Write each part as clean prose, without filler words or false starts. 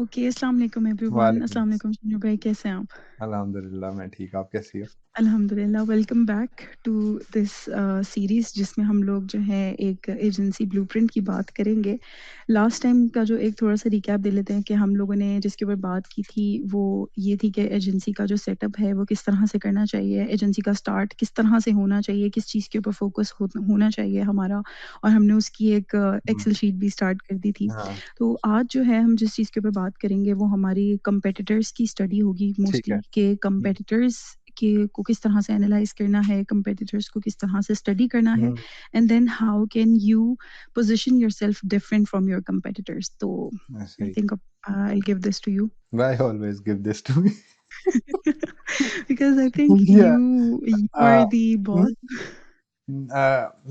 Okay, अस्सलाम वालेकुम everyone. वालेकुम अस्सलाम अस्सलाम। वालेकुम शन्नु भाई, कैसे हैं आप? अल्हम्दुलिल्लाह मैं ठीक, आप कैसी हो? अल्हम्दुलिल्लाह, welcome back to this series जिसमें हम लोग जो है एक एजेंसी ब्लूप्रिंट की बात करेंगे। लास्ट टाइम का जो एक थोड़ा-सा रिकैप दे लेते हैं कि हम लोगों ने जिसके ऊपर बात की थी, वो ये थी कि एजेंसी का जो सेटअप है वो किस तरह से करना चाहिए, एजेंसी का स्टार्ट किस तरह से होना चाहिए, किस चीज़ के ऊपर फ़ोकस होना चाहिए हमारा, और हमने उसकी एक हुँ, एक्सेल शीट भी स्टार्ट कर दी थी। हाँ, तो आज जो है हम जिस चीज़ के ऊपर बात करेंगे वो हमारी कंपेटिटर्स की स्टडी होगी ठीक है। मोस्टली, कि हुँ, कंपेटिटर्स के को किस तरह से एनालाइज करना है, कंपेटिटर्स को किस तरह से स्टडी करना है, hmm, and then how can you position yourself different from your competitors. तो ऐसे आई ही। Think I will give this to you why always give this to me? Because I think या you a, are the hmm, boss.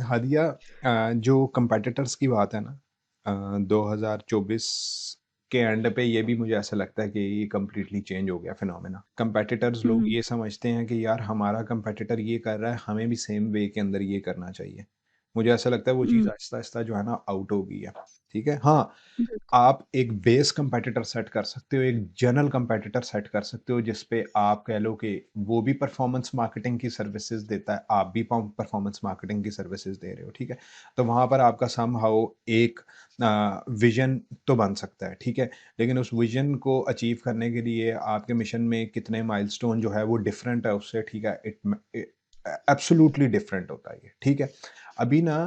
Hadiya, जो competitors की बात है ना, 2024 के एंड पे ये भी मुझे ऐसा लगता है कि ये कंप्लीटली चेंज हो गया फिनोमेना। कम्पेटिटर्स लोग हुँ, ये समझते हैं कि यार हमारा कम्पेटिटर ये कर रहा है, हमें भी सेम वे के अंदर ये करना चाहिए। मुझे ऐसा लगता है वो चीज़ हुँ, आहिस्ता-आहिस्ता जो है ना आउट हो गई है, ठीक है? हाँ, बिल्कुल। आप एक बेस कंपेटिटर सेट कर सकते हो, एक जनरल कंपेटिटर सेट कर सकते हो, जिस पे आप कह लो कि वो भी परफॉर्मेंस मार्केटिंग की सर्विसेज़ देता है, आप भी परफॉर्मेंस मार्केटिंग की सर्विसेज़ दे रहे हो, ठीक है? तो वहाँ पर आपका समहाउ एक विज़न तो बन सकता है, ठीक है? लेकिन उस विज़न को अचीव करने के लिए आपके मिशन में कितने माइलस्टोन जो है वो डिफरेंट है उससे, ठीक है? एब्सोल्यूटली डिफरेंट होता है ये, ठीक है? अभी ना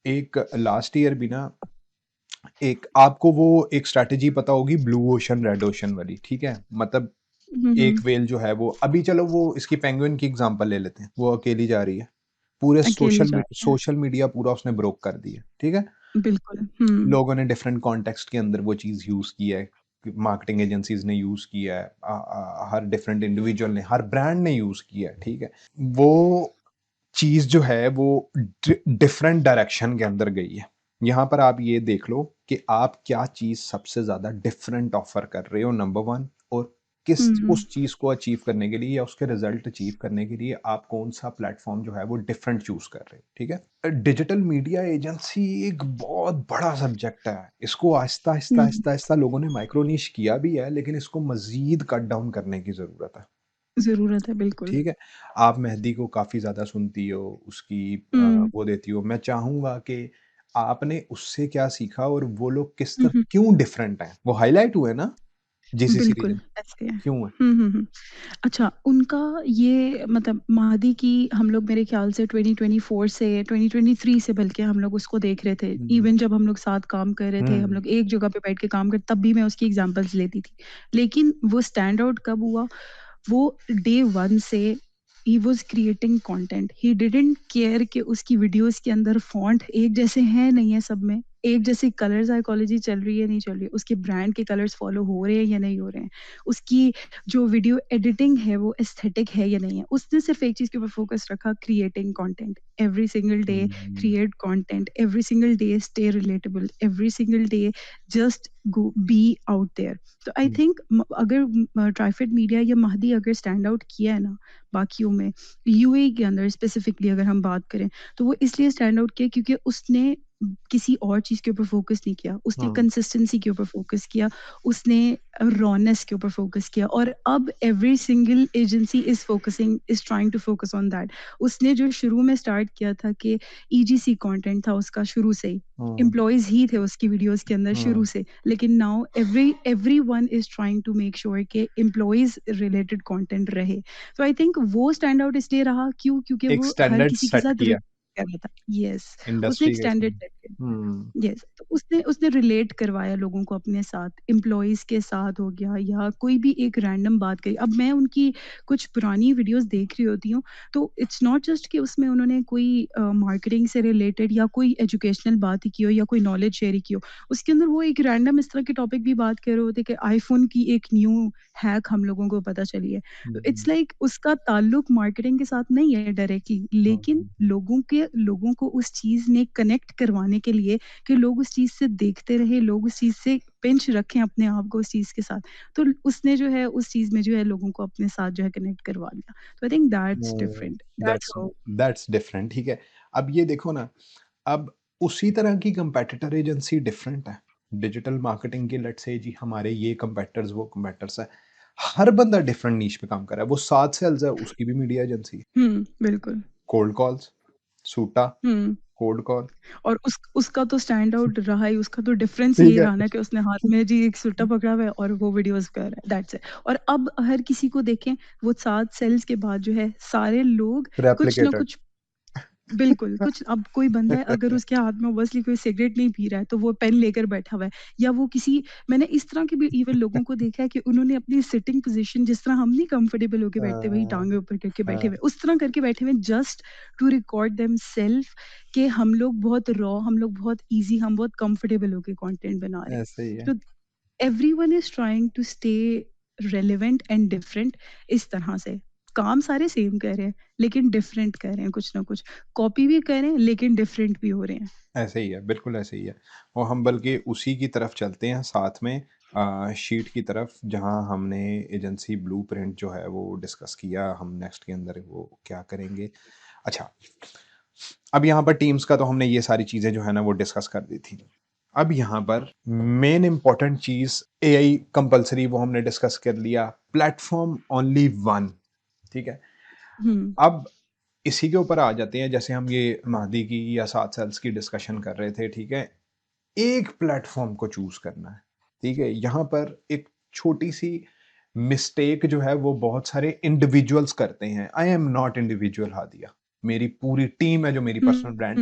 एक लास्ट ईयर भी ना एक आपको वो एक स्ट्रैटेजी पता होगी ब्लू ओशन, रेड ओशन वाली, ठीक है? मतलब हुँ, एक हुँ, व्हेल जो है वो अभी चलो वो इसकी पेंगुइन की एग्ज़ाम्पल ले लेते हैं, वो अकेली जा रही है। पूरे अकेले जाते हैं। सोशल मीडिया पूरा उसने ब्रोक कर दिया, ठीक है? बिल्कुल, हुँ, लोगों ने डिफरेंट कॉन्टेक्स्ट के अंदर वो चीज़ यूज़ की है, मार्केटिंग एजेंसीज़ ने यूज़ किया है, हर डिफरेंट इंडिविजुअल ने, हर ब्रांड ने यूज़ किया है, ठीक है? वो चीज़ जो है वो डिफरेंट डायरेक्शन के अंदर गई है। यहाँ पर आप ये देख लो कि आप क्या चीज़ सबसे ज़्यादा डिफरेंट ऑफ़र कर रहे हो नंबर 1, और किस हुँ, उस चीज़ को अचीव करने के लिए या उसके रिज़ल्ट अचीव करने के लिए आप कौन-सा प्लेटफ़ॉर्म जो है वो डिफरेंट चूज़ कर रहे हो, ठीक है? डिजिटल मीडिया एजेंसी एक बहुत बड़ा सब्जेक्ट है। इसको आहिस्ता, आहिस्ता, हुँ, आहिस्ता, आहिस्ता लोगों ने माइक्रो निश किया भी है, लेकिन इसको मज़ीद कट डाउन करने की ज़रूरत है। ज़रूरत है, बिल्कुल। ठीक है? आप मेहदी को काफ़ी ज़्यादा सुनती हो, उसकी हुँ, वो देती हो। मैं चाहूँगा कि आपने उससे क्या सीखा और वो लोग किस हुँ, तरह हुँ, क्यों डिफरेंट हैं? वो हाइलाइट हुए ना जीसीसी बिल्कुल, रीजन, ऐसे है। क्यों है? हुँ, हुँ, हुँ। अच्छा, उनका ये मतलब महदी की हम लोग मेरे ख़्याल से 2024 से 2023 से बल्कि हम लोग उसको देख रहे थे। हुँ, इवन जब हम लोग साथ काम कर रहे थे, हम हुँ, लोग एक जगह पे बैठ के काम कर तब भी मैं उसकी एग्ज़ाम्पल्स लेती थी। लेकिन वो स्टैंड आउट कब हुआ? वो डे 1 से he was creating content. He didn't care कि उसकी वीडियोज़ के अंदर फ़ॉन्ट एक जैसे हैं, नहीं है सब में। एक जैसी कलर साइकोलॉजी चल रही है, नहीं चल रही है। उसके ब्रांड के कलर्स फ़ॉलो हो रहे हैं या नहीं हो रहे हैं। उसकी जो वीडियो एडिटिंग है वो एस्थेटिक है या नहीं है। उसने सिर्फ़ एक चीज़ के ऊपर फ़ोकस रखा, creating content. Every single day hmm, create content, every single day stay relatable, every single day just go be out there. तो आई हुँ, थिंक अगर ट्राइफेड मीडिया या महदी अगर स्टैंड आउट किया है ना बाकियों में, यूएई के अंदर स्पेसिफिकली अगर हम बात करें, तो वो इसलिए स्टैंड आउट किया क्योंकि उसने किसी और चीज़ के ऊपर फोकस नहीं किया, उसने हुँ, कंसिस्टेंसी के ऊपर फोकस किया, उसने रॉनेस के ऊपर फोकस किया, और अब every single agency is trying to focus on that. उसने जो शुरू में स्टार्ट किया था कि ईजीसी कंटेंट था उसका शुरू से ही, हुँ, एम्प्लॉइज ही थे उसकी वीडियोस के अंदर शुरू हुँ। से, लेकिन now everyone is trying to make sure कि एम्प्लॉइज रिलेटेड कंटेंट रहे। तो आई थिंक वो स्टैंड आउट इसलिए रहा क्योंकि एक वो हर स्टैंडर्ड किसी के सेट साथ किया रिलेट कर रहा था। यस, उसने इंडस्ट्री एक के स्टैंडर्ड सामने। सेट किया। हुँ, यस, तो उसने उसने रिलेट करवाया लोगों को अपने साथ, एम्प्लॉइज़ के साथ हो गया या कोई भी एक रैंडम बात करी। अब मैं उनकी कुछ पुरानी वीडियोज़ देख रही होती हूँ, तो इट्स नॉट जस्ट कि उसमें उन्होंने कोई मार्केटिंग से रिलेटेड या कोई एजुकेशनल बात ही की हो या कोई नॉलेज शेयर ही की हो। उसके अंदर वो एक रैंडम इस तरह के टॉपिक भी बात कर रहे होते कि आईफ़ोन की एक न्यू हैक हम लोगों को पता चली है। तो इट्स हुँ, लाइक उसका ताल्लुक मार्केटिंग के साथ नहीं है डायरेक्टली, हुँ, लेकिन हुँ, हुँ। लोगों को उस चीज़ ने कनेक्ट करवाने के लिए कि लोग उस चीज़ से देखते रहे, लोग उस चीज़ से पिंच रखें अपने आप को उस चीज़ के साथ। तो उसने जो है उस चीज़ में जो है लोगों को अपने साथ जो है कनेक्ट करवा लिया। तो I think that's hmm, different. That's how that's different, ठीक है। अब ये देखो ना, अब उसी तरह की कंपेटिटर एजेंसी डिफरेंट है। डिजिटल मार्केटिंग के लेट्स से जी हमारे ये कंपेटिटर्स वो कंपेटिटर्स है। हर बंदा डिफरेंट नीश पे काम कर रहा है। वो 7 सेल्स है, उसकी भी मीडिया एजेंसी है। बिल्कुल। कोल्ड कॉल्स, सूटा, हुँ। कोल्ड कॉल, और उसका तो स्टैंड आउट रहा ही, उसका तो डिफरेंस ठीक ये है। रहा ना कि उसने हाथ में जी एक सूटा पकड़ा हुआ है और वो वीडियोज़ कर रहा है, दैट्स इट। और अब हर किसी को देखें, वो 7 सेल्स के बाद जो है सारे लोग कुछ ना रेप्लिकेटेड। कुछ बिल्कुल, कुछ अब कोई बंदा है अगर उसके हाथ में ऑब्वियसली कोई सिगरेट नहीं पी रहा है, तो वो पेन लेकर बैठा हुआ है या वो किसी मैंने इस तरह के भी इवन लोगों को देखा है कि उन्होंने अपनी सिटिंग पोज़ीशन जिस तरह हम नहीं कंफर्टेबल होके बैठते वही हाँ, टाँगें ऊपर करके बैठे हाँ, हुए, उस तरह करके बैठे हुए जस्ट टू रिकॉर्ड देमसेल्फ कि हम लोग बहुत रॉ, हम लोग बहुत ईज़ी, हम बहुत कंफर्टेबल होके कंटेंट बना रहे हैं। ऐसे ही है। तो everyone is trying to stay relevant and different इस तरह से। काम सारे सेम कर रहे हैं, लेकिन डिफरेंट कर रहे हैं कुछ ना कुछ। कॉपी भी कर रहे हैं, लेकिन डिफरेंट भी हो रहे हैं। ऐसे ही है, बिल्कुल ऐसे ही है। और हम बल्कि उसी की तरफ चलते हैं साथ में शीट की तरफ, जहाँ हमने एजेंसी ब्लूप्रिंट जो है वो डिस्कस किया, हम नेक्स्ट के अंदर वो क्या करेंगे। अच्छा, अब यहाँ पर टीम्स का तो हमने ये सारी चीज़ें जो है ना वो डिस्कस कर दी थी। अब यहाँ पर मेन इम्पोर्टेंट चीज़ एआई कंपल्सरी वो हमने डिस्कस कर लिया, प्लेटफ़ॉर्म ओनली वन, ठीक है? हुँ, अब इसी के ऊपर आ जाते हैं, जैसे हम ये महदी की या 7 सेल्स की डिस्कशन कर रहे थे, ठीक है? एक प्लेटफ़ॉर्म को चूज़ करना है, ठीक है? यहाँ पर एक छोटी-सी मिस्टेक जो है वो बहुत सारे इंडिविजुअल्स करते हैं। I am not individual Hadiya. मेरी पूरी टीम है जो मेरी हुँ,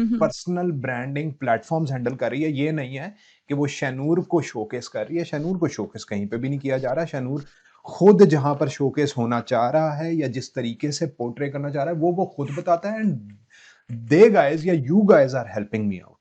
हुँ। पर्सनल ब्रांडिंग प्लेटफ़ॉर्म्स हैंडल कर रही है। ये नहीं है कि वो शैनूर को शोकेस कर रही है। शैनूर को शोकेस कहीं पे भी नहीं किया जा रहा। शैनूर खुद जहाँ पर शोकेस होना चाह रहा है या जिस तरीके से पोर्ट्रे करना चाह रहा है, वो खुद बताता है एंड दे गाइज़ या you guys are helping me out.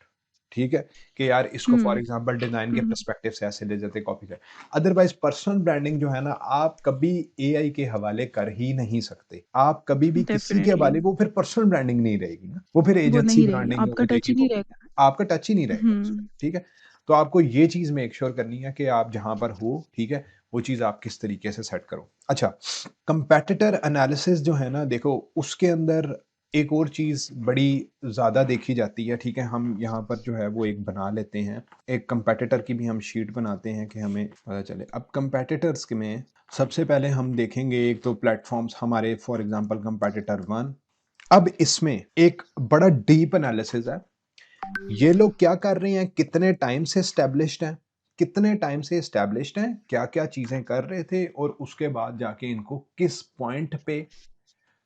ठीक है? कि यार इसको फॉर हुँ, एग्ज़ाम्पल डिज़ाइन के हुँ, पर्सपेक्टिव से ऐसे ले जाते कॉपी कर। अदरवाइज़ पर्सनल ब्रांडिंग जो है ना, आप कभी एआई के हवाले कर ही नहीं सकते। आप कभी भी किसी के डेफ़िनिटली हवाले, वो फिर पर्सनल ब्रांडिंग नहीं रहेगी ना, वो फिर वो एजेंसी नहीं रहेगी, ब्रांडिंग आपका हो टच ही जाएगी नहीं वो। रहेगा। आपका टच ही नहीं रहेगा उसमें, हुँ, ठीक है? तो आपको ये चीज़ मेक श्योर करनी है कि आप जहाँ पर हो, ठीक है? वो चीज़ आप किस तरीके से सेट करो। अच्छा, कंपैटिटर एनालिसिस जो है ना, देखो उसके अंदर एक और चीज़ बड़ी ज़्यादा देखी जाती है, ठीक है? हम यहाँ पर जो है वो एक बना लेते हैं, एक कंपैटिटर की भी हम शीट बनाते हैं कि हमें पता चले। अब कंपैटिटर्स के में सबसे पहले हम देखेंगे एक तो प्लेटफ़ॉर्म्स हमारे, फॉर एग्ज़ाम्पल कंपैटिटर 1। अब इसमें एक बड़ा डीप एनालिसिस है। ये लोग क्या कर रहे हैं, कितने टाइम से एस्टेब्लिश्ड हैं, कितने टाइम से एस्टेब्लिश्ड हैं, क्या-क्या चीज़ें कर रहे थे और उसके बाद जाके इनको किस पॉइंट पे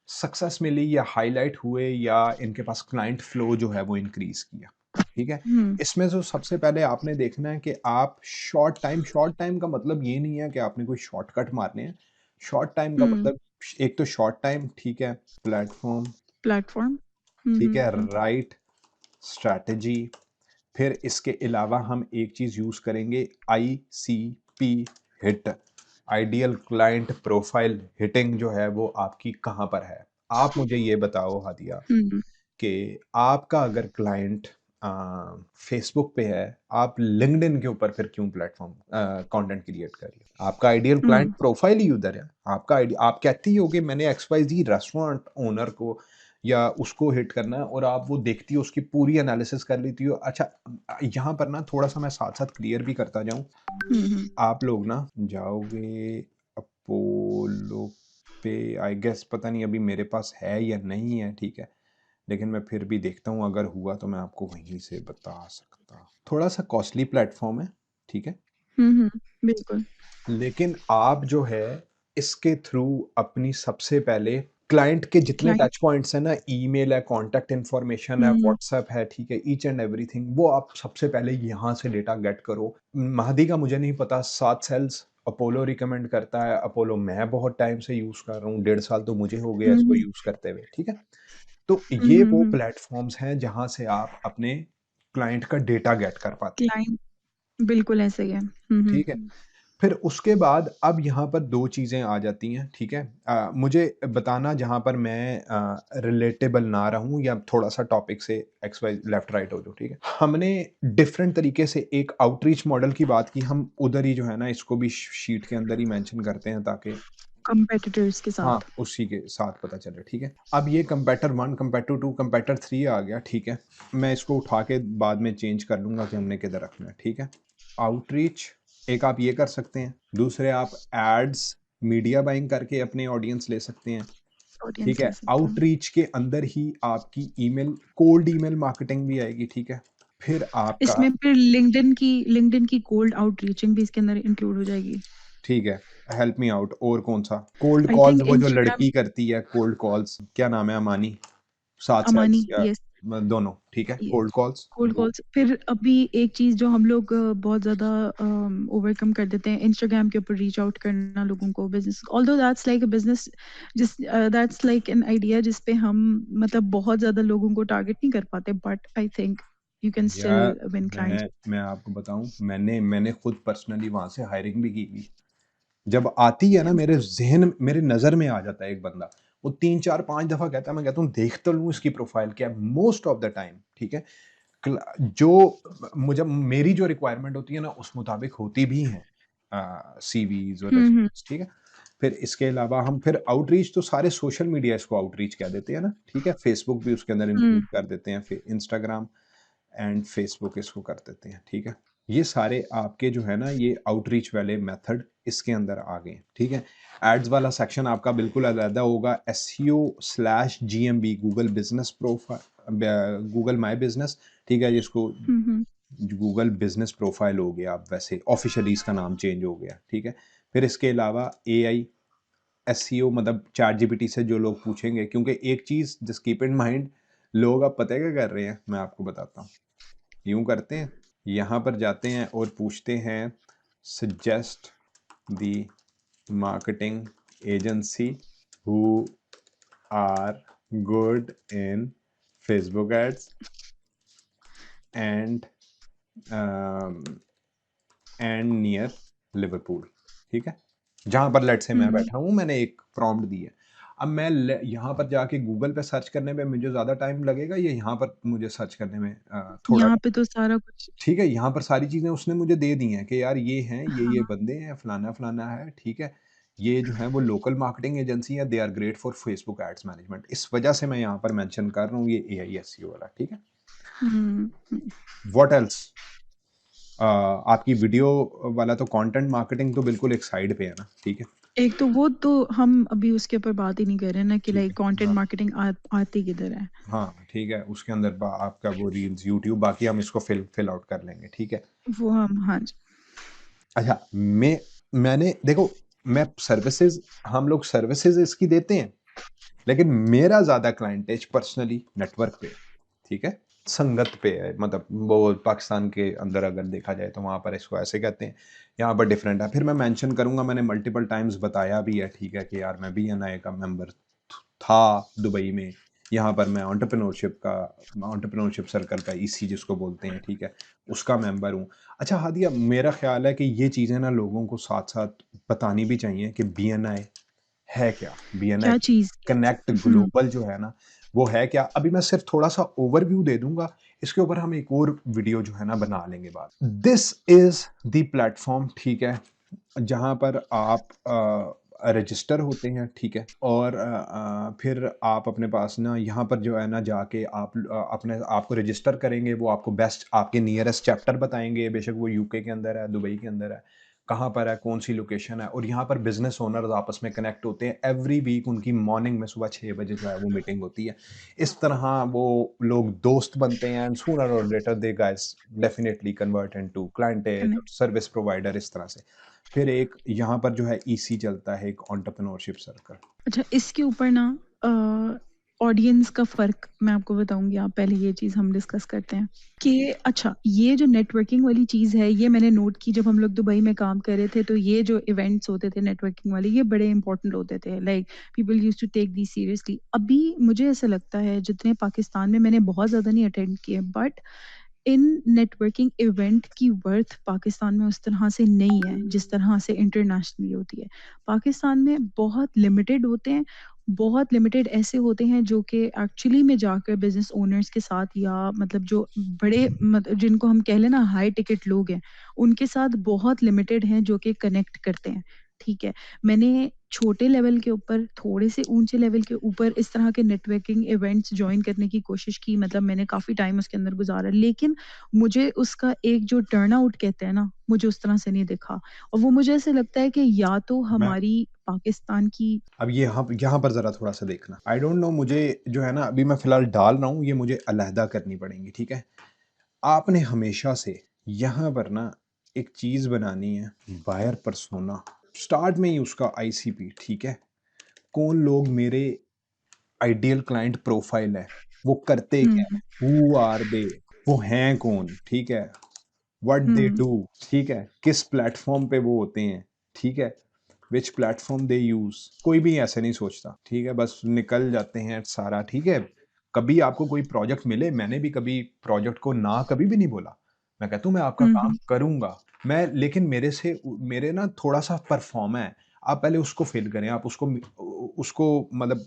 सक्सेस मिली या हाइलाइट हुए या इनके पास क्लाइंट फ्लो जो है वो इंक्रीज़ किया, ठीक है? हुँ, इसमें जो सबसे पहले आपने देखना है कि आप शॉर्ट टाइम का मतलब ये नहीं है कि आपने कोई शॉर्टकट मारने हैं। शॉर्ट टाइम का हुँ, मतलब एक तो शॉर्ट टाइम, ठीक है? Platform, platform. हुँ, ठीक हुँ, है? हुँ, राइट स्ट्रैटेजी, फिर इसके अलावा हम एक चीज़ यूज़ करेंगे ICP hit, ideal client profile hitting जो है वो आपकी कहाँ पर है? आप मुझे ये बताओ हादिया हुँ, कि आपका अगर क्लाइंट फेसबुक पे है, आप लिंक्डइन के ऊपर फिर क्यों कंटेंट क्रिएट कर रही हो? आपका आइडियल क्लाइंट हुँ, प्रोफाइल ही उधर है। आप कहती हो कि मैंने एक्सवाईज़ी रेस्टोरेंट ओनर को या उसको हिट करना है और आप वो देखती हो, उसकी पूरी एनालिसिस कर लेती हो। अच्छा, यहाँ पर ना थोड़ा-सा मैं साथ-साथ क्लियर भी करता जाऊँ। हुँ, हुँ, आप लोग ना जाओगे अपोलो पे, आई गेस पता नहीं अभी मेरे पास है या नहीं है, ठीक है? लेकिन मैं फिर भी देखता हूँ, अगर हुआ तो मैं आपको वहीं से बता सकता। थोड़ा-सा कॉस्टली प्लेटफ़ॉर्म है, ठीक है? हुँ, हुँ, बिल्कुल। लेकिन आप जो है इसके थ्रू अपनी सबसे पहले क्लाइंट के जितने क्लाइंट टच पॉइंट्स हैं ना, ईमेल है, कॉन्टैक्ट इन्फॉर्मेशन है, हुँ, व्हाट्सएप है, ठीक है? ईच एंड एवरीथिंग वो आप सबसे पहले यहाँ से डेटा गेट करो। महदी का मुझे नहीं पता, 7 सेल्स अपोलो रिकमेंड करता है, अपोलो मैं बहुत टाइम से यूज़ कर रहा हूँ, 1.5 साल तो मुझे हो गया हुँ, इसको हुँ, यूज़ करते हुए, ठीक है? तो हुँ, ये हुँ, वो हुँ, प्लेटफ़ॉर्म्स हैं जहाँ से आप अपने क्लाइंट का डेटा गेट कर पाते हो, क्लाइंट बिल्कुल ऐसे ही है। हुँ, हुँ, ठीक है? फिर उसके बाद अब यहाँ पर 2 चीज़ें आ जाती हैं, ठीक है? मुझे बताना जहाँ पर मैं रिलेटेबल ना रहूँ या थोड़ा-सा टॉपिक से एक्स वाई लेफ्ट राइट हो जाऊँ, ठीक है? हमने डिफरेंट तरीके से एक आउटरीच मॉडल की बात की, हम उधर ही जो है ना इसको भी शीट के अंदर ही मेंशन करते हैं ताकि कॉम्पिटिटर्स के हाँ, साथ। उसी के साथ पता चले, ठीक है? अब ये कंपैटर 1, कंपैटर 2, कंपैटर 3 आ गया, ठीक है? मैं इसको उठा के बाद में चेंज कर लूँगा कि हमने किधर रखना है, ठीक है? आउटरीच एक आप ये कर सकते हैं, दूसरे आप एड्स मीडिया बाइंग करके अपने ऑडियंस ले सकते हैं, ठीक ऑडियंस है। ले सकते हैं। आउटरीच के अंदर ही आपकी ईमेल कोल्ड ईमेल मार्केटिंग भी आएगी, ठीक है। फिर आपका, इसमें फिर लिंक्डइन की कोल्ड आउटरीचिंग भी इसके अंदर इंक्लूड हो जाएगी। ठीक है, हेल्प मी आउट, और कौन सा कोल्ड आई कॉल्स, थिंक वो जो इंस्टाग्राम। लड़की करती है कोल्ड कॉल्स, क्या नाम है, अमानी, साथ अमानी, सेल्स या यस। दोनों, ठीक है, यस, कोल्ड कॉल्स कोल्ड वो। कॉल्स। फिर अभी एक चीज जो हम लोग बहुत ज्यादा ओवरकम कर देते हैं, इंस्टाग्राम के ऊपर रीच आउट करना लोगों को business, although that's like a business, जिस दैट्स लाइक एन आइडिया जिस पे हम मतलब बहुत ज्यादा लोगों को टारगेट नहीं कर पाते, but I think you can यार स्टिल विन क्लाइंट्स। मैं आपको बताऊं, मैंने खुद पर्सनली वहां से हायरिंग भी की हुई। जब आती है ना, यस। मेरे जहन, मेरे नजर में आ जाता है एक बंदा, वो 3 4 5 दफा कहता है, मैं कहता हूँ देख तो लूं इसकी प्रोफाइल क्या है, मोस्ट ऑफ द टाइम, ठीक है। जो मुझे, मेरी जो रिक्वायरमेंट होती है ना उस मुताबिक होती भी हैं सीवीज और हम्म। रेज्यूमेस, ठीक है। फिर इसके अलावा हम फिर आउटरीच तो सारे सोशल मीडिया इसको आउटरीच कह देते हैं ना, ठीक है। फेसबुक भी उसके अंदर हम्म। इंक्लूड कर देते हैं, फिर इंस्टाग्राम एंड फेसबुक इसको कर देते हैं, ठीक है। ये सारे आपके जो है ना, ये आउटरीच वाले मेथड इसके अंदर आ गए, ठीक है। एड्स वाला सेक्शन आपका बिल्कुल अलग होगा, SEO/GMB, Google business profile, Google my business, ठीक है, जिसको हम्म। गूगल बिजनेस प्रोफाइल हो गया, आप वैसे ऑफिशियली इसका नाम चेंज हो गया, ठीक है। फिर इसके अलावा AI SEO, मतलब चैट जीपीटी से जो लोग पूछेंगे, क्योंकि एक चीज जस्ट कीप इन माइंड, लोग अब पता है क्या कर रहे हैं, मैं आपको बताता हूँ। यूं करते हैं, यहाँ पर जाते हैं और पूछते हैं suggest the marketing agency who are good in Facebook ads and and near Liverpool, ठीक है। जहां पर लेट से मैं हम्म। बैठा हूं, मैंने एक प्रॉम्प्ट दी है। अब मैं यहाँ पर जाके गूगल पे सर्च करने में मुझे ज़्यादा टाइम लगेगा, या यहाँ पर मुझे सर्च करने में थोड़ा यहाँ टाइम, पे तो सारा कुछ। ठीक है। यहाँ पर सारी चीज़ें उसने मुझे दे दी हैं कि यार ये हैं, ये हाँ। बंदे हैं, फलाना फलाना है, ठीक है। ये जो है वो लोकल मार्केटिंग एजेंसी है, they are great for Facebook ads management. इस वजह से मैं यहाँ पर मेंशन कर रहा हूँ ये AI SEO वाला, ठीक है। हम्म। व्हाट एल्स, आपकी वीडियो वाला तो कंटेंट मार्केटिंग तो बिल्कुल एक साइड पे है ना, ठीक है। एक तो वो तो हम अभी उसके ऊपर बात ही नहीं कर रहे ना कि ठीक है, लाइक कंटेंट हाँ मार्केटिंग आती किधर है। हाँ, ठीक है, उसके अंदर आपका वो रील्स, यूट्यूब, बाकी हम इसको फिल आउट कर लेंगे, ठीक है। वो हम, हाँ जी। अच्छा, मैंने देखो, मैं सर्विसेज, हम लोग सर्विसेज इसकी देते हैं, लेकिन मेरा ज्यादा क्लाइंटेज पर्सनली नेटवर्क पे है, ठीक है, संगत पे है। मतलब वो पाकिस्तान के अंदर अगर देखा जाए तो वहां पर इसको ऐसे कहते हैं, यहाँ पर डिफरेंट है। फिर मैं मेंशन करूंगा, मैंने मल्टीपल टाइम्स बताया भी है, ठीक है, कि यार मैं BNI का मेंबर था दुबई में। यहाँ पर मैं एंटरप्रेन्योरशिप सर्कल का, EC जिसको बोलते हैं, ठीक है, उसका मेंबर हूँ। अच्छा हादिया, मेरा ख्याल है कि ये चीज़ें ना लोगों को साथ साथ बतानी भी चाहिए कि BNI है क्या, BNI क्या चीज। कनेक्ट हम्म। ग्लोबल जो है ना, वो है क्या। अभी मैं सिर्फ थोड़ा सा ओवरव्यू दे दूंगा, इसके ऊपर हम एक और वीडियो जो है ना बना लेंगे बात। दिस इज द प्लेटफॉर्म, ठीक है, जहाँ पर आप रजिस्टर होते हैं, ठीक है। और फिर आप अपने पास ना, यहाँ पर जो है ना जाके आप अपने आप को रजिस्टर करेंगे, वो आपको बेस्ट आपके नियरेस्ट चैप्टर बताएंगे, बेशक वो यूके के अंदर है, दुबई के अंदर है, कहाँ पर है, कौन सी लोकेशन है। और यहाँ पर बिजनेस ओनर्स आपस में कनेक्ट होते हैं एवरी वीक, उनकी मॉर्निंग में सुबह 6 बजे जो है वो मीटिंग होती है। इस तरह वो लोग दोस्त बनते हैं, and sooner or later they guys definitely convert into client, connect. Service provider, इस तरह से। फिर एक यहाँ पर जो है EC चलता है, एक एंटरप्रेन्योरशिप सर्कल। अच्छा, इसके ऊपर ना ऑडियंस का फर्क मैं आपको बताऊंगी, आप पहले ये चीज हम डिस्कस करते हैं कि अच्छा, ये जो नेटवर्किंग वाली चीज है, ये मैंने नोट की जब हम लोग दुबई में काम कर रहे थे, तो ये जो इवेंट्स होते थे नेटवर्किंग वाले, ये बड़े इंपॉर्टेंट होते थे, like people use to take the seriously. अभी मुझे ऐसा लगता है जितने पाकिस्तान में, मैंने बहुत ज्यादा नहीं अटेंड किए, बट इन नेटवर्किंग इवेंट की वर्थ पाकिस्तान में उस तरह से नहीं है जिस तरह से इंटरनेशनली होती है। पाकिस्तान में बहुत लिमिटेड होते हैं, बहुत लिमिटेड ऐसे होते हैं जो कि एक्चुअली में जाकर बिजनेस ओनर्स के साथ, या मतलब जो बड़े मतलब जिनको हम कह लें ना हाई टिकट लोग हैं, उनके साथ बहुत लिमिटेड हैं जो कि कनेक्ट करते हैं। ठीक है। मैंने छोटे लेवल के ऊपर, थोड़े से ऊँचे लेवल के ऊपर इस तरह के नेटवर्किंग इवेंट्स जॉइन करने की कोशिश की, मतलब मैंने काफ़ी टाइम उसके अंदर गुज़ारा, लेकिन मुझे उसका एक जो टर्न आउट कहते हैं ना, मुझे उस तरह से नहीं दिखा। और वो मुझे ऐसा लगता है कि या तो मैं हमारी पाकिस्तान की अब ये यहाँ पर ज़रा थोड़ा-सा देखना। आई डोंट नो, मुझे जो है ना अभी मैं फ़िलहाल डाल रहा हूँ, ये मुझे अलहदा करनी पड़ेंगी, ठीक है? आपने हमेशा से यहाँ पर ना एक चीज़ बनानी है, बायर पर्सोना। स्टार्ट में ही उसका आईसीपी, ठीक है? कौन लोग मेरे आइडियल क्लाइंट प्रोफाइल है, वो करते क्या हुँ, हैं? Who are they? वो हैं कौन? ठीक है? What they hmm, do? ठीक है? किस प्लेटफ़ॉर्म पे वो होते हैं? ठीक है? Which platform they use? कोई भी ऐसे नहीं सोचता, ठीक है? बस निकल जाते हैं सारा, ठीक है? कभी आपको कोई प्रोजेक्ट मिले, मैंने भी कभी प्रोजेक्ट को ना कभी भी नहीं बोला। मैं कहता हूँ मैं आपका हुँ, काम हुँ, करूँगा, मैं लेकिन मेरे ना थोड़ा-सा परफ़ॉर्मा है, आप पहले उसको फ़िल करें, आप उसको मतलब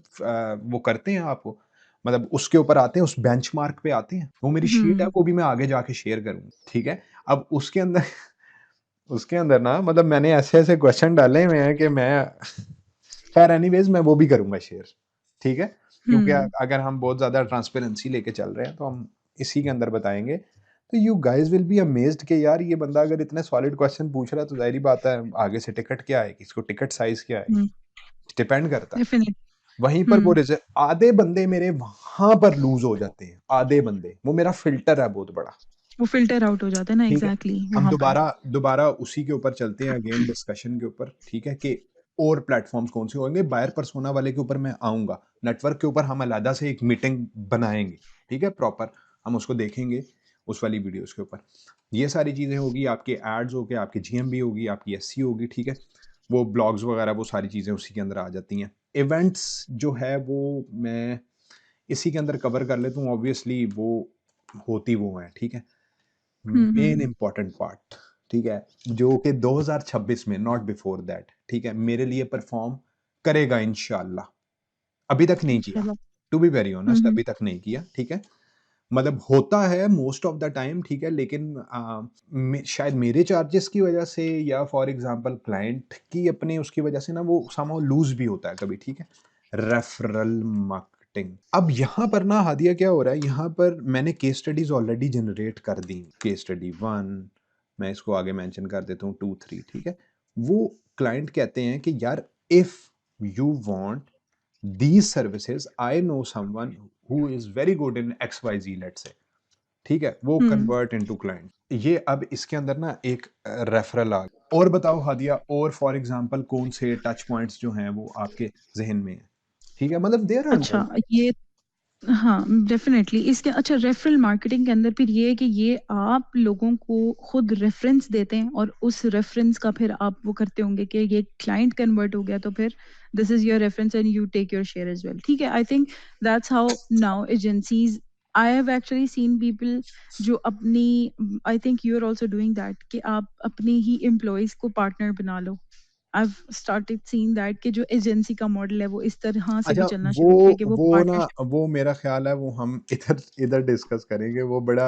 वो करते हैं आप, मतलब उसके ऊपर आते हैं, उस बेंचमार्क पे आते हैं। वो मेरी शीट है, हुँ, वो भी मैं आगे जाके शेयर करूँगा, ठीक है? अब उसके अंदर उसके अंदर ना मतलब मैंने ऐसे-ऐसे क्वेश्चन डाले हुए हैं कि मैं खैर एनीवेज़ मैं वो भी करूँगा शेयर, ठीक है? क्योंकि हुँ, अगर हम बहुत ज़्यादा ट्रांसपेरेंसी लेके चल रहे हैं, तो हम इसी के अंदर बताएँगे। तो you guys will be amazed कि यार ये बंदा अगर इतने सॉलिड क्वेश्चन पूछ रहा है, तो ज़ाहिर-सी बात है आगे से टिकट क्या आएगी, इसको टिकट साइज़ क्या आएगी, हुँ, डिपेंड करता है। डेफिनिट वहीं पर वो हुँ, आधे बंदे मेरे वहाँ पर लूज़ हो जाते हैं, आधे बंदे। वो मेरा फ़िल्टर है बहुत बड़ा। वो फ़िल्टर आउट हो जाता है ना, ठीक है? एग्ज़ैक्टली हम वहाँ पर। दोबारा दोबारा उसी के ऊपर चलते हैं अगेन डिस्कशन के ऊपर, ठीक है? कि और प्लेटफ़ॉर्म्स कौन से होंगे, बायर पर्सोना वाले के ऊपर मैं आऊँगा। नेटवर्क के ऊपर हम अलहदा से एक मीटिंग बनाएँगे, ठीक है? प्रॉपर हम उसको देखेंगे उस वाली वीडियोज़ के ऊपर। ये सारी चीज़ें होगी, आपके एड्स हो गए, आपकी जीएमबी होगी, आपकी एसईओ होगी, ठीक है? वो ब्लॉग्स वगैरह वो सारी चीज़ें उसी के अंदर आ जाती हैं। इवेंट्स जो है वो मैं इसी के अंदर कवर कर लेता हूँ, ऑब्वियसली वो होती वो हैं, ठीक है? हुँ, मेन हुँ, इम्पोर्टेंट पार्ट, ठीक है, जो कि 2026 में नॉट बिफोर दैट, ठीक है, मेरे लिए परफॉर्म करेगा इंशाल्लाह। अभी तक नहीं किया, इंशाल्लाह। To be very hmm, honest hmm, अभी तक नहीं किया, ठीक है। मतलब होता है मोस्ट ऑफ द टाइम, ठीक है, लेकिन शायद मेरे चार्जेस की वजह से या फॉर एग्जांपल क्लाइंट की अपने उसकी वजह से ना वो समहाउ लूज भी होता है कभी, ठीक है। रेफरल मार्केटिंग, अब यहाँ पर ना हादिया क्या हो रहा है, यहाँ पर मैंने केस स्टडीज ऑलरेडी जनरेट कर दी। केस स्टडी 1, मैं इसको आगे मेंशन कर देता हूँ, 2 3, ठीक है। वो क्लाइंट कहते हैं कि यार if you want these services, I know someone who is very good in XYZ, let's say, ठीक है, वो हुँ। Convert into client. ये अब इसके अंदर ना एक रेफरल आ गया। और बताओ हादिया, और फॉर एग्जांपल कौन से टच पॉइंट्स जो हैं वो आपके ज़हन में हैं? ठीक है, मतलब देयर आर अच्छा, हंड्रेड। ये हाँ, डेफ़िनेटली इसके अच्छा रेफ़रल मार्केटिंग के अंदर फिर ये है कि ये आप लोगों को खुद रेफ़रेंस देते हैं और उस रेफ़रेंस का फिर आप वो करते होंगे कि ये क्लाइंट कन्वर्ट हो गया तो फिर this is your reference and you take your share as well. ठीक है, I think that's how now agencies I have actually seen people जो अपनी I think you are also doing that कि आप अपने ही एम्प्लॉइज़ को पार्टनर बना लो। I have started seeing that कि जो एजेंसी का मॉडल है वो इस तरह से भी अच्छा, चलना वो शुरू हो गया कि वो वो ना पार्टनरशिप वो मेरा ख़्याल है वो हम इधर इधर डिस्कस करेंगे, वो बड़ा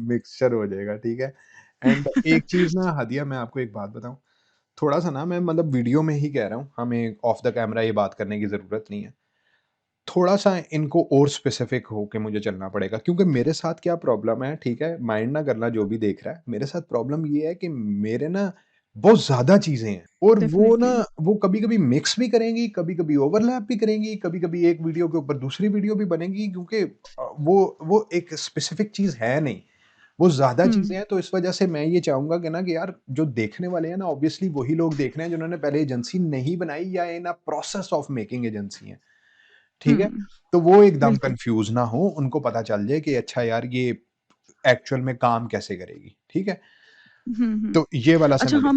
मिक्सचर हो जाएगा, ठीक है? एंड एक चीज़ ना हादिया, मैं आपको एक बात बताऊँ, थोड़ा-सा ना मैं मतलब वीडियो में ही कह रहा हूँ, हमें ऑफ द कैमरा ये बात करने की ज़रूरत नहीं है। थोड़ा-सा इनको और स्पेसिफ़िक होके मुझे चलना पड़ेगा, क्योंकि मेरे साथ क्या प्रॉब्लम है, ठीक है? माइंड ना करना जो भी देख रहा है। मेरे साथ प्रॉब्लम ये है कि मेरे ना बहुत ज़्यादा चीज़ें हैं और वो ना डेफिनिटली वो कभी-कभी मिक्स भी करेंगी, कभी-कभी ओवरलैप भी करेंगी, कभी-कभी एक वीडियो के ऊपर दूसरी वीडियो भी बनेगी, क्योंकि वो एक स्पेसिफ़िक चीज़ है नहीं। वो ज़्यादा हुँ, चीज़ें हैं, तो इस वजह से मैं ये चाहूँगा कि ना कि यार जो देखने वाले हैं ना, ऑब्वियसली वही लोग देख रहे हैं जिन्होंने पहले एजेंसी नहीं बनाई या in a process of making agency हैं। ठीक है? हुँ, तो वो एकदम बिल्कुल। कन्फ्यूज़ ना हो, उनको पता चल जाए कि अच्छा यार ये एक्चुअल में काम कैसे करेगी, ठीक है? हुँ, हुँ। तो ये वाला अच्छा सिनेरियो।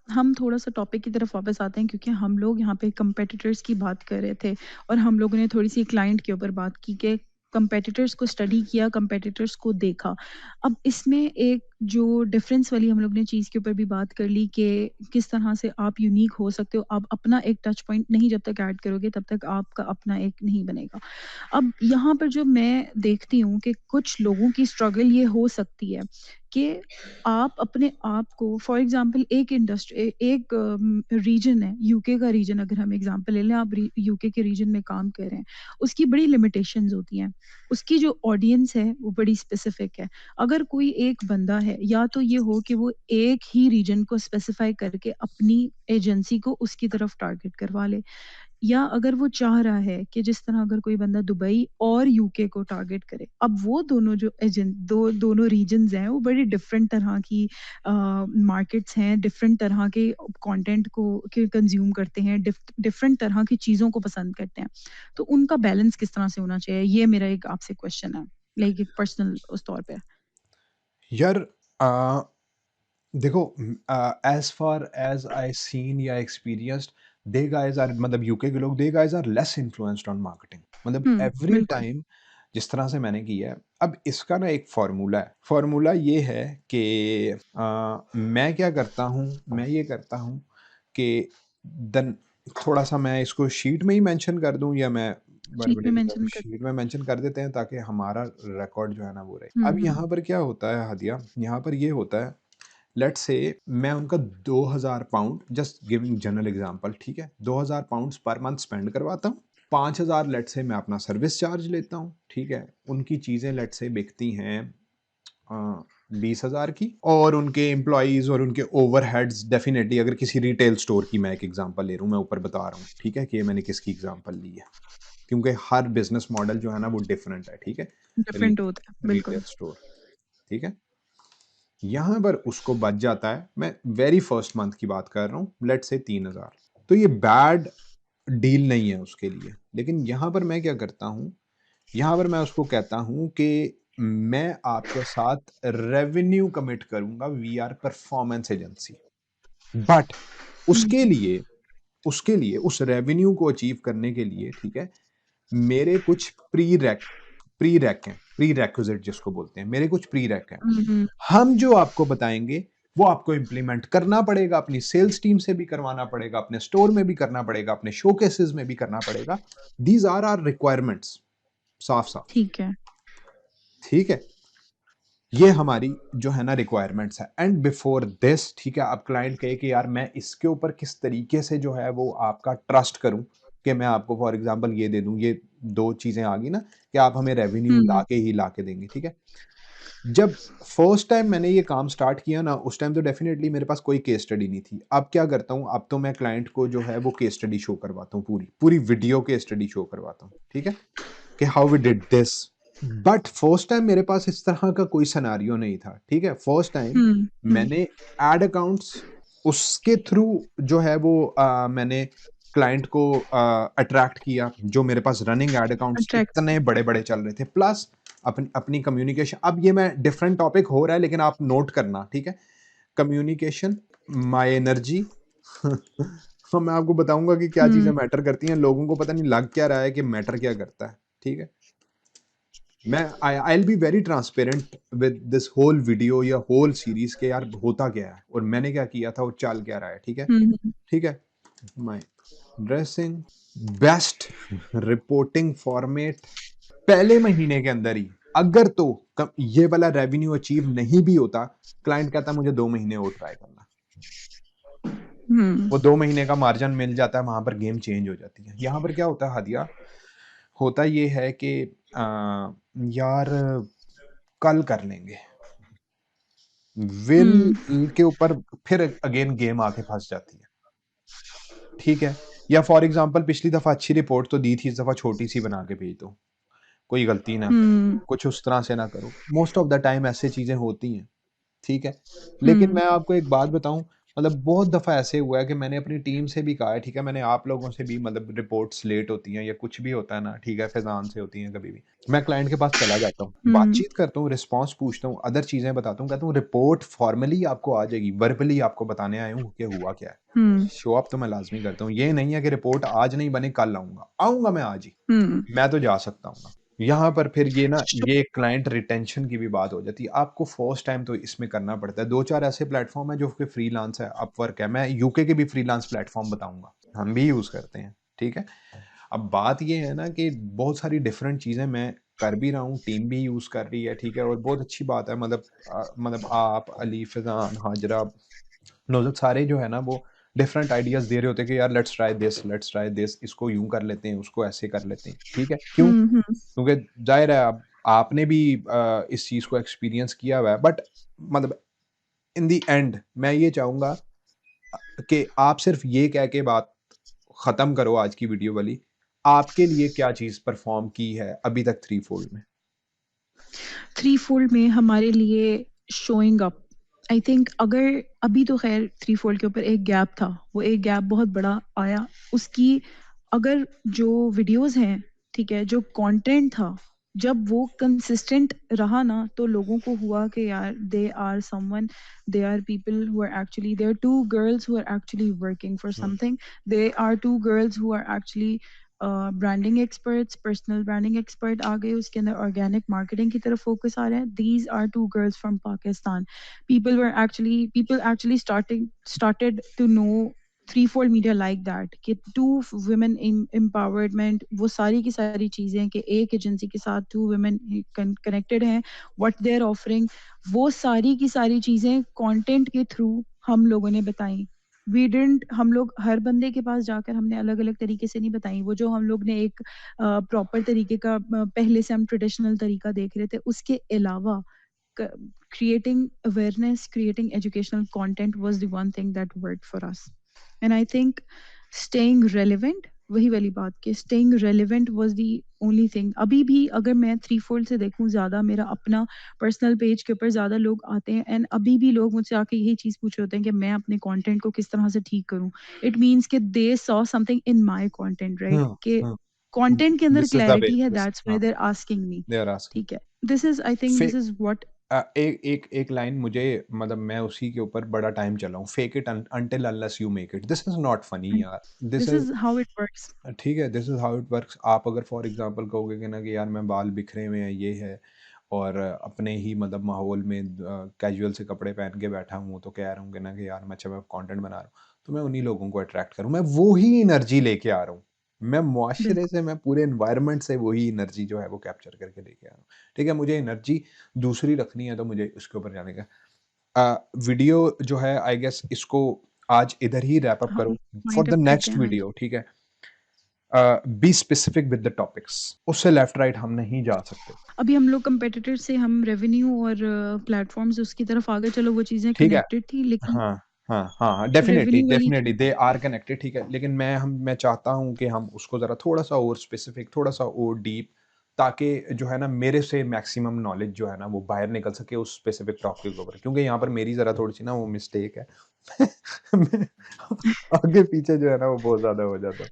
हम थोड़ा-सा टॉपिक की तरफ वापस आते हैं क्योंकि हम लोग यहाँ पे कंपेटिटर्स की बात कर रहे थे और हम लोगों ने थोड़ी-सी क्लाइंट के ऊपर बात की कि कंपेटिटर्स को स्टडी किया, कंपेटिटर्स को देखा। अब इसमें एक जो डिफरेंस वाली हम लोग ने चीज़ के ऊपर भी बात कर ली कि किस तरह से आप यूनिक हो सकते हो। आप अपना एक टच पॉइंट नहीं जब तक ऐड करोगे तब तक आपका अपना एक नहीं बनेगा। अब यहाँ पर जो मैं देखती हूँ कि कुछ लोगों की स्ट्रगल ये हो सकती है कि आप अपने आप को फॉर एग्ज़ाम्पल एक रीजन है, यूके का रीजन अगर हम एग्ज़ाम्पल ले लें, आप यूके के रीजन में काम कर रहे हैं, उसकी बड़ी लिमिटेशंस होती हैं। उसकी जो ऑडियंस है वो बड़ी स्पेसिफिक है। अगर कोई एक बंदा है, या तो ये हो कि वो एक ही रीजन को स्पेसिफाई करके अपनी एजेंसी को उसकी तरफ टारगेट करवा ले, या अगर वो चाह रहा है कि जिस तरह अगर कोई बंदा दुबई और यूके को टारगेट करे, अब वो दोनों जो दोनों रीजन्स हैं वो बड़ी डिफरेंट तरह की मार्केट्स हैं, डिफरेंट तरह के कंटेंट को के कंज्यूम करते हैं, डिफरेंट तरह की चीज़ों को पसंद करते हैं। तो उनका बैलेंस किस तरह से होना चाहिए? ये मेरा एक आपसे क्वेश्चन है, लाइक एक पर्सनल उस तौर पे। यार देखो, as far as I seen या एक्सपीरियंस्ड, दे गाइज़ आर, मतलब यूके के लोग, they guys are less influenced on marketing, मतलब एवरी बिल्कुल। टाइम जिस तरह से मैंने किया है। अब इसका ना एक फ़ॉर्मूला है, फ़ॉर्मूला ये है कि मैं क्या करता हूँ, मैं ये करता हूँ कि देन थोड़ा-सा मैं इसको शीट में ही मेंशन कर दूँ, या मैं शीट में वर्बली मेंशन कर। शीट में मेंशन कर देते हैं ताकि हमारा रिकॉर्ड जो है ना वो रहे। हुँ, अब हुँ। यहाँ पर क्या होता है हादिया, यहाँ पर ये होता है, लेट्स से मैं उनका 2000 pound, just giving general example, ठीक है, 2000 पाउंड्स पर मंथ स्पेंड करवाता हूँ। 5000 लेट्स से मैं अपना सर्विस चार्ज लेता हूँ, ठीक है। उनकी चीज़ें लेट्स से बिकती हैं 20,000 की, और उनके एम्प्लॉइज़ और उनके ओवरहेड्स डेफिनिटली, अगर किसी रिटेल स्टोर की मैं एक एग्जांपल ले रहा हूँ, मैं ऊपर बता रहा हूँ, ठीक है, कि ये मैंने किसकी एग्जांपल ली है, क्योंकि हर बिज़नेस मॉडल जो है ना वो डिफरेंट है, ठीक है। रि डिफरेंट होता है, रिटेल बिल्कुल। स्टोर, ठीक है। यहाँ पर उसको बच जाता है, मैं वेरी फर्स्ट मंथ की बात कर रहा हूँ, लेट्स से 3,000। तो ये बैड डील नहीं है उसके लिए। लेकिन यहाँ पर मैं क्या करता हूँ, यहाँ पर मैं उसको कहता हूँ कि मैं आपके साथ रेवेन्यू कमिट करूँगा, we are performance agency. But hmm, उसके लिए उसके लिए उस रेवेन्यू को अचीव करने के लिए, ठीक है, मेरे कुछ प्री-रेक हैं, प्री-रेक्विज़िट जिसको बोलते हैं, मेरे कुछ प्री-रेक हैं। हुँ, हुँ। हम जो आपको बताएँगे, वो आपको इम्प्लीमेंट करना पड़ेगा, अपनी सेल्स टीम से भी करवाना पड़ेगा, अपने स्टोर में भी करना पड़ेगा, अपने शोकेसेस में भी करना पड़ेगा। दीज़ आर आवर रिक्वायरमेंट्स, साफ-साफ, ठीक है। ठीक है? ये हमारी जो है ना रिक्वायरमेंट्स है, एंड बिफोर दिस, ठीक है, अब क्लाइंट कहे कि यार मैं इसके ऊपर किस तरीके से जो है वो आपका ट्रस्ट करूं, कि मैं आपको फॉर एग्जांपल ये दे दूं, ये दो चीजें आ गई ना, कि आप हमें रेवेन्यू हुँ, ला के देंगे, ठीक है। जब फर्स्ट टाइम मैंने ये काम स्टार्ट किया ना, उस टाइम तो डेफिनेटली मेरे पास कोई केस स्टडी नहीं थी। अब क्या करता हूँ, अब तो मैं क्लाइंट को जो है वो केस स्टडी शो करवाता हूँ, पूरी पूरी वीडियो केस स्टडी शो करवाता हूँ, ठीक है, कि how we did this. But first time मेरे पास इस तरह का कोई सिनेरियो नहीं था, ठीक है। फर्स्ट टाइम हुँ, हुँ। मैंने एड अकाउंट्स, उसके थ्रू जो है वो मैंने क्लाइंट को अट्रैक्ट किया, जो मेरे पास रनिंग एड अकाउंट्स अट्रैक्ट इतने बड़े-बड़े चल रहे थे। प्लस अपनी अपनी कम्युनिकेशन, अब ये मैं डिफरेंट टॉपिक हो रहा है लेकिन आप नोट करना, ठीक है। कम्युनिकेशन, माय एनर्जी तो मैं आपको बताऊँगा कि क्या चीज़ें हुँ, मैटर करती हैं, लोगों को पता नहीं लग क्या रहा है कि मैटर क्या करता है, ठीक है। मैं I will be very transparent with this whole video या होल सीरीज़ के यार होता क्या है और मैंने क्या किया था और चल क्या रहा है, ठीक है? हुँ, हुँ। ठीक है? My dressing, best reporting format, पहले महीने के अंदर ही अगर तो ये वाला रेवेन्यू अचीव नहीं भी होता, क्लाइंट कहता मुझे 2 महीने और ट्राई करना। हुँ, वो 2 महीने का मार्जिन मिल जाता है, वहाँ पर गेम चेंज हो जाती है। यहाँ पर क्या होता है हादिया, होता ये है कि यार कल कर लेंगे। विल हुँ, के ऊपर फिर अगेन गेम आके फँस जाती है, ठीक है? या फॉर एग्ज़ाम्पल पिछली दफ़ा अच्छी रिपोर्ट तो दी थी, इस दफ़ा छोटी-सी बना के भेज दो, कोई गलती ना करो, हुँ, कुछ उस तरह से ना करो। मोस्ट ऑफ द टाइम ऐसी चीज़ें होती हैं। ठीक है। लेकिन हुँ, मैं आपको एक बात बताऊँ, मतलब बहुत दफ़ा ऐसे हुआ है कि मैंने अपनी टीम से भी कहा है, ठीक है, मैंने आप लोगों से भी, मतलब रिपोर्ट्स लेट होती हैं या कुछ भी होता है ना, ठीक है, फ़ैज़ान से होती हैं कभी भी। मैं क्लाइंट के पास चला जाता हूँ, हुँ, बातचीत करता हूँ, रिस्पॉन्स पूछता हूँ, अदर चीज़ें बताता हूँ, कहता हूँ रिपोर्ट फ़ॉर्मली आपको आ जाएगी, वर्बली आपको बताने आया हूँ कि हुआ क्या है। हुँ, शो अप तो मैं लाज़मी करता हूँ। ये नहीं है कि रिपोर्ट आज नहीं बनी कल आऊँगा, आऊँगा मैं आज ही। हुँ। मैं तो जा सकता हूँ ना। यहाँ पर फिर ये ना, शो ये क्लाइंट रिटेंशन की भी बात हो जाती है। आपको फर्स्ट टाइम तो इसमें करना पड़ता है। 2-4 ऐसे प्लेटफ़ॉर्म हैं जो कि फ्रीलांस है, अपवर्क है। मैं यूके के भी फ्रीलांस प्लेटफ़ॉर्म बताऊँगा। हम भी यूज़ करते हैं, ठीक है? अब बात ये है ना कि बहुत सारी डिफरेंट चीज़ें मैं कर भी रहा हूँ, टीम भी यूज़ कर रही है, ठीक है? और बहुत अच्छी बात है मतलब आप, अली, फ़ैज़ान, हाजरा, नौज़त सारे जो है ना वो डिफरेंट आइडियाज़ दे रहे होते हैं कि यार लेट्स ट्राई दिस, इसको यूँ कर लेते हैं, उसको ऐसे कर लेते हैं, ठीक है? क्यों? हुँ, हुँ। क्योंकि ज़ाहिर है अब आपने भी इस चीज़ को एक्सपीरियंस किया हुआ है, बट मतलब इन द एंड मैं ये चाहूँगा कि आप सिर्फ़ ये कह के बात ख़त्म करो आज की वीडियो वाली, आपके लिए क्या चीज़ परफ़ॉर्म की है अभी तक थ्रीफ़ोल्ड में? थ्रीफ़ोल्ड में हमारे लिए शोइंग अप, आई थिंक अगर अभी तो ख़ैर थ्रीफ़ोल्ड के ऊपर एक गैप था, वो एक गैप बहुत बड़ा आया, उसकी अगर जो वीडियोज़ हैं, ठीक है? जो कंटेंट था, जब वो कंसिस्टेंट रहा ना, तो लोगों को हुआ कि यार they are someone, they are people who are actually, they are 2 girls who are actually working for hmm, something, they are 2 girls who are actually branding experts, personal branding expert आ गए, उसके अंदर ऑर्गेनिक मार्केटिंग की तरफ focus आ रहा है। These are 2 girls from Pakistan. People actually started to know threefold media like that, कि टू वुमेन एम्पावरमेंट, वो सारी की सारी चीज़ें कि एक एजेंसी के साथ 2 वुमेन कनेक्टेड हैं, व्हाट दे आर ऑफरिंग, वो सारी की सारी चीज़ें कंटेंट के थ्रू हम लोगों ने बताई। वी डिडंट हम लोग हर बंदे के पास जाकर हमने अलग-अलग तरीके से नहीं बताई। वो जो हम लोग ने एक प्रॉपर तरीके का पहले से हम ट्रेडिशनल तरीका देख रहे थे, उसके अलावा क creating awareness, creating educational content was the one thing that worked for us. And I think staying relevant, वही वाली बात कि staying relevant was the only thing. अभी भी अगर मैं थ्रीफोल्ड से देखूँ, ज़्यादा मेरा अपना पर्सनल पेज के ऊपर ज़्यादा लोग आते हैं, एंड अभी भी लोग मुझसे आके यही चीज़ पूछ रहे होते हैं कि मैं अपने कंटेंट को किस तरह से ठीक करूँ। इट मीन्स कि they saw something in my content, right? हुँ, कि हुँ। कंटेंट के अंदर this is the way, clarity है, दिस दैट्स व्हाई हाँ, they are asking me. They are asking. ठीक है। दिस इज़ आई थिंक फे दिस इज़ व्हाट एक एक एक लाइन मुझे मतलब मैं उसी के ऊपर बड़ा टाइम चला हूँ, fake it until unless you make it, this is not funny यार, this this is is how it works. ठीक है, this is how it works. आप अगर फॉर एग्ज़ाम्पल कहोगे कि ना कि यार मैं बाल बिखरे हुए हैं, ये है और अपने ही मतलब माहौल में कैजुअल से कपड़े पहन के बैठा हूँ, तो कह रहा हूँ कि ना कि यार मैं अच्छा मैं कंटेंट बना रहा हूँ, तो मैं उन्हीं लोगों को अट्रैक्ट करूँ। मैं वो ही एनर्जी लेके आ रहा हूँ। मैं मुआशरे बिल्कुल। से, मैं पूरे एनवायरनमेंट से वही एनर्जी जो है वो कैप्चर करके लेके आ रहा हूँ। ठीक है, मुझे एनर्जी दूसरी रखनी है तो मुझे उसके ऊपर जाने का वीडियो जो है आई गेस इसको आज इधर ही रैप अप हम करो फॉर वाइंड द अप करते नेक्स्ट हैं, हाँ जी। वीडियो, ठीक है? Be specific with the topics, उससे लेफ्ट राइट हम नहीं जा सकते। अभी हम लोग कंपेटिटर से हम रेवेन्यू और प्लेटफ़ॉर्म्स उसकी तरफ आ गए, चलो वो चीज़ें ठीक है। कनेक्टेड थी, लेकिन हाँ, हाँ, डेफ़िनिटली, रेवेन्यू वाली डेफ़िनिटली चीज़। दे आर कनेक्टेड, ठीक है। लेकिन मैं चाहता हूँ कि हम उसको ज़रा थोड़ा-सा और स्पेसिफिक, थोड़ा-सा और डीप, ताकि जो है ना मेरे से मैक्सिमम नॉलेज जो है ना वो बाहर निकल सके उस स्पेसिफिक टॉपिक के ऊपर। क्योंकि यहाँ पर मेरी ज़रा थोड़ी-सी ना वो मिस्टेक है। मैं आगे-पीछे जो है ना वो बहुत ज़्यादा हो जाता हूँ।